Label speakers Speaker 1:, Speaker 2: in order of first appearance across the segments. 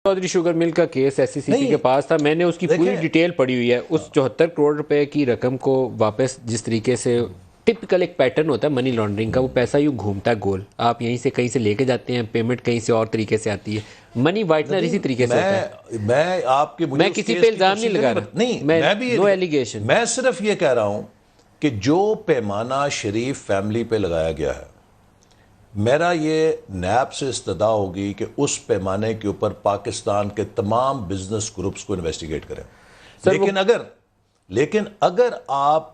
Speaker 1: Chaudhry sugar mill کا case S C سی پی کے پاس تھا، میں نے اس کی پوری ڈیٹیل پڑھی ہوئی ہے. اس 74 کروڑ روپے کی رقم کو واپس جس طریقے سے ٹپکل ایک پیٹرن ہوتا ہے منی لانڈرنگ کا، وہ پیسہ یوں گھومتا ہے گول، آپ یہیں سے کہیں سے لے کے جاتے ہیں، پیمنٹ کہیں سے اور طریقے سے آتی ہے. منی وائٹنر اسی طریقے سے ہوتا ہے. میں کسی پہ الزام نہیں لگا رہا،
Speaker 2: نہیں،
Speaker 1: نو ایلیگیشن.
Speaker 2: میں صرف یہ کہہ رہا ہوں کہ جو پیمانہ شریف فیملی پہ لگایا گیا ہے، میرا یہ نیب سے استدعا ہوگی کہ اس پیمانے کے اوپر پاکستان کے تمام بزنس گروپس کو انویسٹیگیٹ کریں. لیکن اگر آپ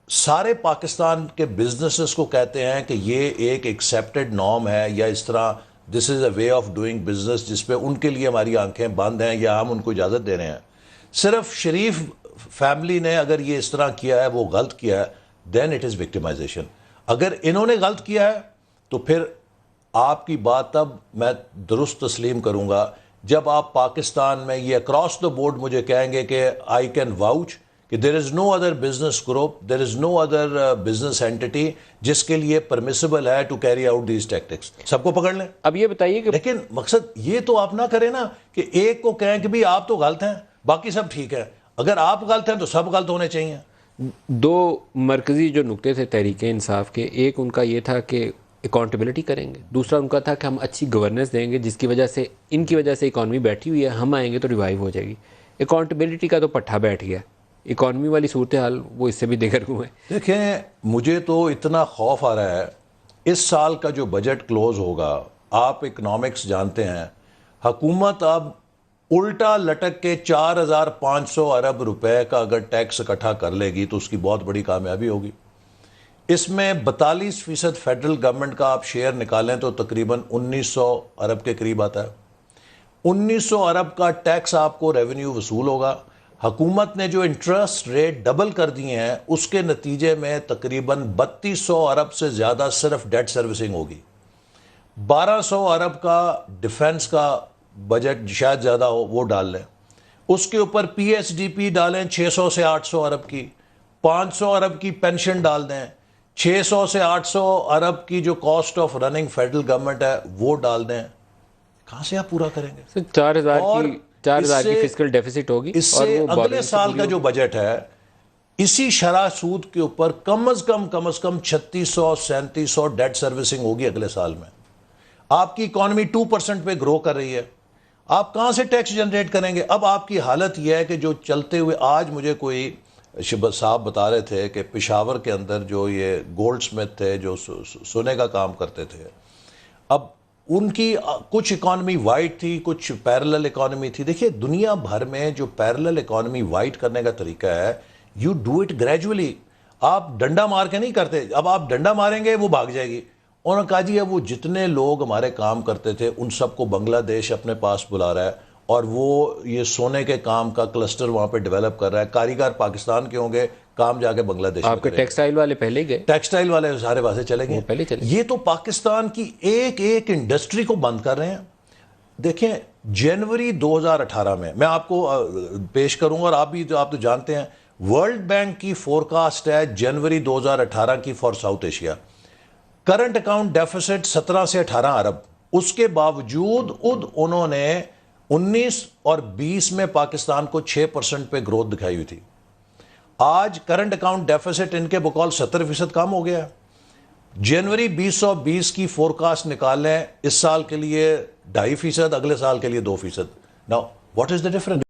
Speaker 2: سارے پاکستان کے بزنسز کو کہتے ہیں کہ یہ ایک ایکسیپٹڈ نارم ہے یا اس طرح دس از اے وے آف ڈوئنگ بزنس جس پہ ان کے لیے ہماری آنکھیں بند ہیں یا ہم ان کو اجازت دے رہے ہیں، صرف شریف فیملی نے اگر یہ اس طرح کیا ہے، وہ غلط کیا ہے، دین اٹ از وکٹمائزیشن. اگر انہوں نے غلط کیا ہے تو پھر آپ کی بات تب میں درست تسلیم کروں گا جب آپ پاکستان میں یہ اکراس دا بورڈ مجھے کہیں گے کہ آئی کین واؤچ کہ there is no other business group, there is no other business entity جس کے لیے پرمیسیبل ہے to carry out these tactics. سب کو پکڑ لیں.
Speaker 1: اب یہ بتائیے کہ
Speaker 2: لیکن مقصد یہ تو آپ نہ کریں نا کہ ایک کو کہیں کہ بھی آپ تو غلط ہیں باقی سب ٹھیک ہے. اگر آپ غلط ہیں تو سب غلط ہونے چاہیے.
Speaker 1: دو مرکزی جو نقطے تھے تحریک انصاف کے، ایک ان کا یہ تھا کہ اکاؤنٹیبلٹی کریں گے، دوسرا ان کا تھا کہ ہم اچھی گورننس دیں گے جس کی وجہ سے ان کی وجہ سے اکانومی بیٹھی ہوئی ہے، ہم آئیں گے تو ریوائیو ہو جائے گی. اکاؤنٹیبلٹی کا تو پٹھا بیٹھ گیا، اکانومی والی صورتحال وہ اس سے بھی دیگر ہے.
Speaker 2: دیکھیں مجھے تو اتنا خوف آ رہا ہے اس سال کا جو بجٹ کلوز ہوگا. آپ اکنامکس جانتے ہیں، حکومت اب الٹا لٹک کے 4500 ارب روپے کا اگر ٹیکس اکٹھا کر لے گی تو اس کی بہت بڑی کامیابی ہوگی. اس میں 42% فیڈرل گورنمنٹ کا آپ شیئر نکالیں تو تقریباً 1900 ارب کے قریب آتا ہے. 1900 ارب کا ٹیکس آپ کو ریونیو وصول ہوگا. حکومت نے جو انٹرسٹ ریٹ ڈبل کر دیے ہیں اس کے نتیجے میں تقریباً 3200 ارب سے زیادہ صرف ڈیٹ سروسنگ ہوگی. 1200 ارب کا ڈیفنس کا بجٹ شاید زیادہ ہو، وہ ڈال لیں. اس کے اوپر پی ایس ڈی پی ڈالیں 600 سے 800 ارب کی. 500 ارب کی پینشن ڈال دیں. 600 سے 800 ارب کی جو cost of running federal government ہے وہ ڈال دیں. کہاں سے آپ پورا کریں گے؟
Speaker 1: 4000 کی فسکل ڈیفیسٹ ہوگی.
Speaker 2: اس سے اگلے سال کا جو بجٹ ہے اسی شرح سود کے اوپر کم از کم 3600 3700 ڈیٹ سروسنگ ہوگی اگلے سال میں. آپ کی اکانومی 2% پہ گرو کر رہی ہے، آپ کہاں سے ٹیکس جنریٹ کریں گے؟ اب آپ کی حالت یہ ہے کہ جو چلتے ہوئے آج مجھے کوئی صاحب بتا رہے تھے کہ پشاور کے اندر جو یہ گولڈ سمتھ تھے جو سونے کا کام کرتے تھے، اب ان کی کچھ اکانومی وائٹ تھی، کچھ پیرلل اکانومی تھی. دیکھیے دنیا بھر میں جو پیرلل اکانومی وائٹ کرنے کا طریقہ ہے، یو ڈو اٹ گریجولی. آپ ڈنڈا مار کے نہیں کرتے. اب آپ ڈنڈا ماریں گے وہ بھاگ جائے گی. انہوں نے کہا جی اب وہ جتنے لوگ ہمارے کام کرتے تھے ان سب کو بنگلہ دیش اپنے پاس بلا رہا ہے اور وہ یہ سونے کے کام کا کلسٹر وہاں پہ ڈیولپ کر رہا ہے. کاریگر پاکستان کے ہوں گے، کام جا کے بنگلہ دیش.
Speaker 1: آپ کے ٹیکسٹائل والے پہلے گئے،
Speaker 2: ٹیکسٹائل والے سارے واسے چلے گئے. یہ تو پاکستان کی ایک ایک انڈسٹری کو بند کر رہے ہیں. دیکھیں جنوری 2018 میں آپ کو پیش کروں گا، اور آپ تو جانتے ہیں ورلڈ بینک کی فورکاسٹ ہے جنوری 2018 کی for south Asia. Current account deficit 17 سے 18 ارب. اس کے باوجود انہوں نے 19 اور 20 میں پاکستان کو 6% پہ گروتھ دکھائی ہوئی تھی. آج کرنٹ اکاؤنٹ ڈیفیسٹ ان کے بقول 70% کم ہو گیا. جنوری 2020 کی فورکاسٹ نکال لیں، اس سال کے لیے 2.5%، اگلے سال کے لیے 2%. Now what is the difference?